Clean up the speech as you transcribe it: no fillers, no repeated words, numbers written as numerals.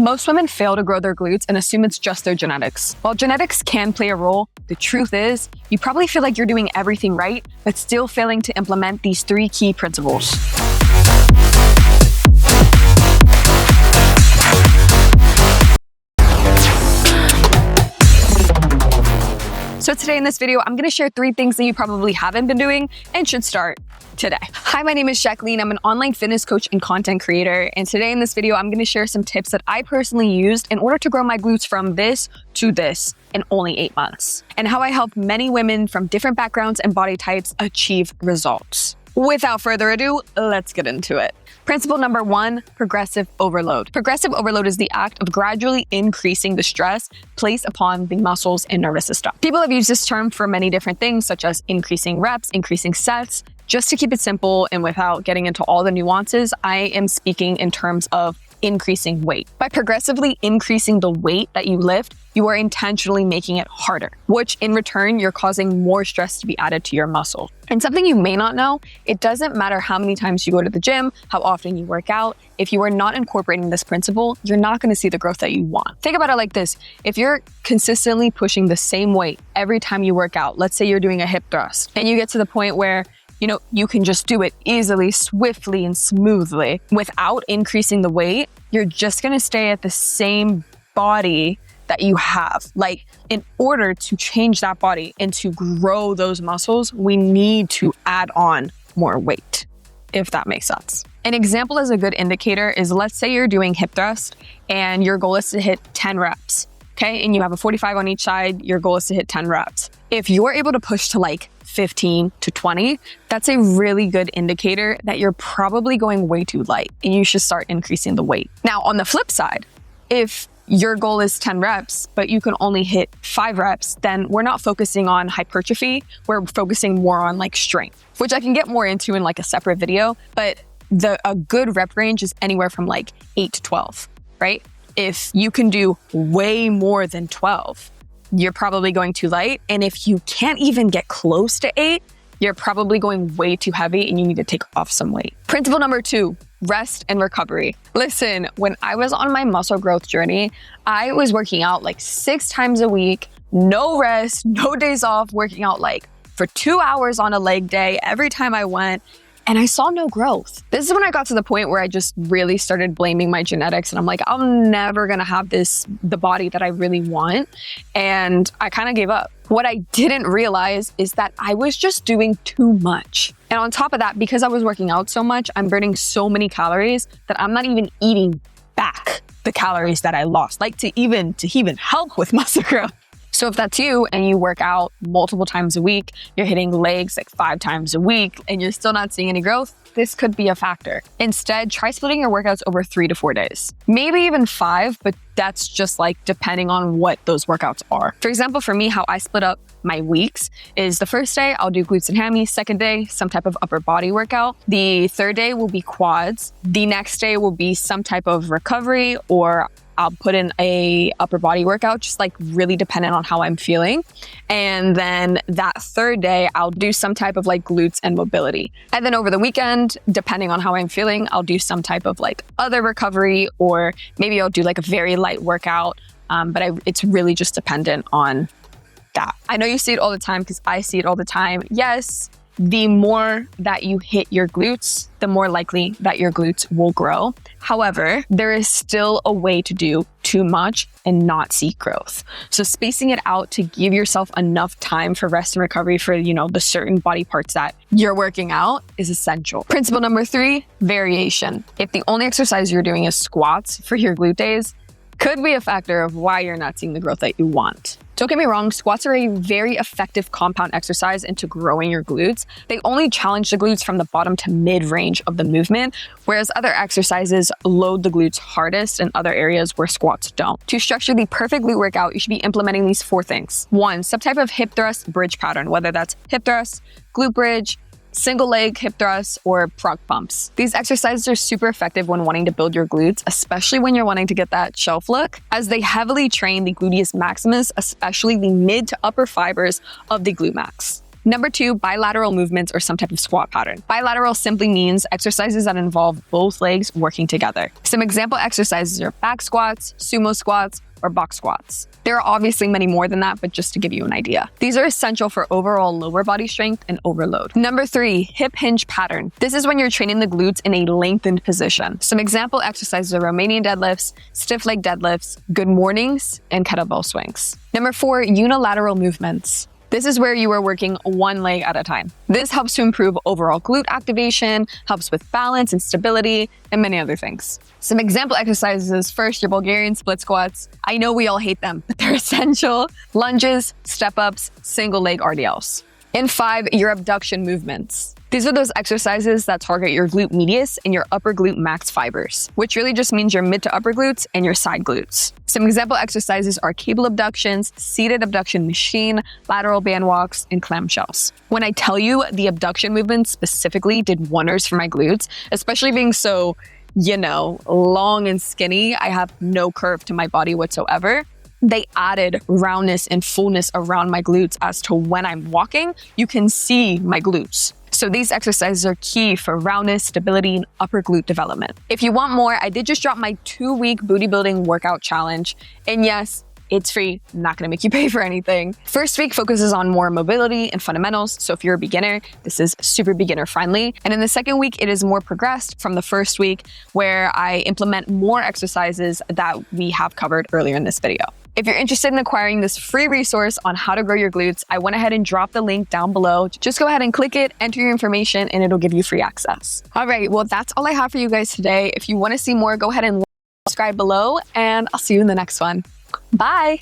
Most women fail to grow their glutes and assume it's just their genetics. While genetics can play a role, the truth is, you probably feel like you're doing everything right, but still failing to implement these 3 key principles. So today in this video, I'm gonna share 3 things that you probably haven't been doing and should start today. Hi, my name is Jacqueline. I'm an online fitness coach and content creator. And today in this video, I'm gonna share some tips that I personally used in order to grow my glutes from this to this in only 8 months, and how I help many women from different backgrounds and body types achieve results. Without further ado, let's get into it. Principle number 1, progressive overload. Progressive overload is the act of gradually increasing the stress placed upon the muscles and nervous system. People have used this term for many different things, such as increasing reps, increasing sets. Just to keep it simple and without getting into all the nuances, I am speaking in terms of increasing weight. By progressively increasing the weight that you lift, you are intentionally making it harder, which in return, you're causing more stress to be added to your muscle. And something you may not know, it doesn't matter how many times you go to the gym, how often you work out. If you are not incorporating this principle, you're not going to see the growth that you want. Think about it like this. If you're consistently pushing the same weight every time you work out, let's say you're doing a hip thrust, and you get to the point where you can just do it easily, swiftly, and smoothly without increasing the weight, you're just gonna stay at the same body that you have. Like, in order to change that body and to grow those muscles, we need to add on more weight, if that makes sense. An example as a good indicator is, let's say you're doing hip thrust and your goal is to hit 10 reps, okay? And you have a 45 on each side, your goal is to hit 10 reps. If you're able to push to like 15 to 20, that's a really good indicator that you're probably going way too light and you should start increasing the weight. Now, on the flip side, if your goal is 10 reps, but you can only hit 5 reps, then we're not focusing on hypertrophy. We're focusing more on like strength, which I can get more into in like a separate video, but a good rep range is anywhere from like 8 to 12, right? If you can do way more than 12, you're probably going too light. And if you can't even get close to 8, you're probably going way too heavy and you need to take off some weight. Principle number 2, rest and recovery. Listen, when I was on my muscle growth journey, I was working out like 6 times a week, no rest, no days off, working out like for 2 hours on a leg day every time I went. And I saw no growth. This is when I got to the point where I just really started blaming my genetics. And I'm like, I'm never gonna have the body that I really want. And I kind of gave up. What I didn't realize is that I was just doing too much. And on top of that, because I was working out so much, I'm burning so many calories that I'm not even eating back the calories that I lost, like to even help with muscle growth. So if that's you and you work out multiple times a week, you're hitting legs like 5 times a week and you're still not seeing any growth, this could be a factor. Instead, try splitting your workouts over 3 to 4 days, maybe even 5, but that's just like depending on what those workouts are. For example, for me, how I split up my weeks is the first day I'll do glutes and hammies, second day, some type of upper body workout. The third day will be quads. The next day will be some type of recovery, or I'll put in a upper body workout, just like really dependent on how I'm feeling. And then that third day, I'll do some type of like glutes and mobility. And then over the weekend, depending on how I'm feeling, I'll do some type of like other recovery, or maybe I'll do like a very light workout. But it's really just dependent on that. I know you see it all the time because I see it all the time. Yes, the more that you hit your glutes, the more likely that your glutes will grow. However, there is still a way to do too much and not see growth. So spacing it out to give yourself enough time for rest and recovery for, the certain body parts that you're working out is essential. Principle number 3, variation. If the only exercise you're doing is squats for your glute days, could be a factor of why you're not seeing the growth that you want. Don't get me wrong, squats are a very effective compound exercise into growing your glutes. They only challenge the glutes from the bottom to mid-range of the movement, whereas other exercises load the glutes hardest in other areas where squats don't. To structure the perfect glute workout, you should be implementing these 4 things. 1, some type of hip thrust bridge pattern, whether that's hip thrust, glute bridge, single leg hip thrusts, or prog pumps. These exercises are super effective when wanting to build your glutes, especially when you're wanting to get that shelf look, as they heavily train the gluteus maximus, especially the mid to upper fibers of the glute max. Number 2, bilateral movements or some type of squat pattern. Bilateral simply means exercises that involve both legs working together. Some example exercises are back squats, sumo squats, or box squats. There are obviously many more than that, but just to give you an idea. These are essential for overall lower body strength and overload. Number 3, hip hinge pattern. This is when you're training the glutes in a lengthened position. Some example exercises are Romanian deadlifts, stiff leg deadlifts, good mornings, and kettlebell swings. Number 4, unilateral movements. This is where you are working one leg at a time. This helps to improve overall glute activation, helps with balance and stability, and many other things. Some example exercises, first, your Bulgarian split squats. I know we all hate them, but they're essential. Lunges, step-ups, single leg RDLs. And 5, your abduction movements. These are those exercises that target your glute medius and your upper glute max fibers, which really just means your mid to upper glutes and your side glutes. Some example exercises are cable abductions, seated abduction machine, lateral band walks, and clamshells. When I tell you the abduction movements specifically did wonders for my glutes, especially being so, long and skinny, I have no curve to my body whatsoever. They added roundness and fullness around my glutes as to when I'm walking, you can see my glutes. So these exercises are key for roundness, stability, and upper glute development. If you want more, I did just drop my 2-week booty building workout challenge. And yes, it's free, not gonna make you pay for anything. First week focuses on more mobility and fundamentals. So if you're a beginner, this is super beginner friendly. And in the second week, it is more progressed from the first week where I implement more exercises that we have covered earlier in this video. If you're interested in acquiring this free resource on how to grow your glutes, I went ahead and dropped the link down below. Just go ahead and click it, enter your information, and it'll give you free access. All right, well, that's all I have for you guys today. If you wanna see more, go ahead and subscribe below, and I'll see you in the next one. Bye.